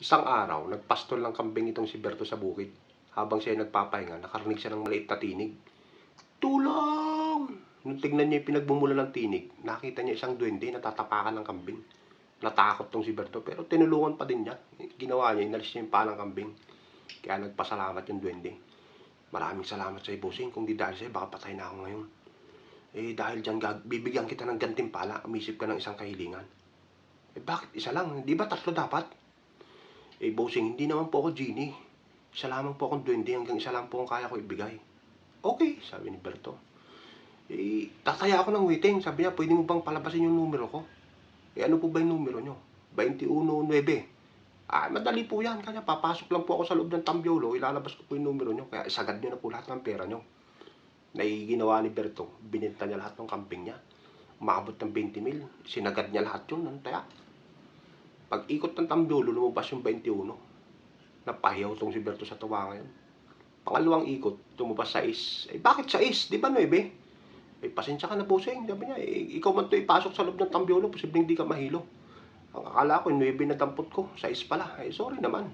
Isang araw, nagpastol ng kambing itong si Berto sa bukid. Habang siya ay nagpapahinga, nakarinig siya ng maliit na tinig. Tulong! Nung tignan niya yung pinagbumula ng tinig, nakita niya isang duwende na tatapakan ng kambing. Natakot tong si Berto, pero tinulungan pa din niya. Ginawa niya, inalis niya yung paa ng kambing. Kaya nagpasalamat yung duwende. Maraming salamat sa bossing. Kung di dahil sa'yo, baka patay na ako ngayon. Dahil dyan, bibigyan kita ng gantimpala. Umisip ka ng isang kahilingan. Bakit isa lang? Di ba tatlo dapat? Bossing, hindi naman po ako genie. Isa lamang po akong duwende, hanggang isa lang po ang kaya ko ibigay. Okay, sabi ni Berto. Tataya ako ng waiting. Sabi niya, pwede mo bang palabasin yung numero ko? Ano po ba yung numero nyo? 21-9. Madali po yan. Kaya papasok lang po ako sa loob ng tambyolo, ilalabas ko po yung numero nyo. Kaya isagad nyo na po lahat ng pera nyo. Ginawa ni Berto, binenta niya lahat ng camping niya. Umabot ng 20 mil. Sinagad niya lahat yun ng taya. Pag ikot ng tambyolo, lumabas yung 21. Napahiyaw tong si Berto sa tawa ngayon. Pangalawang ikot, tumabas 6. Bakit 6? Di ba 9? Pasensya ka na bossing. Sabi niya, ikaw man to ipasok sa loob ng tambyolo, posibleng di ka mahilo. Ang akala ko, 9 na dampot ko. 6 pala. Sorry naman.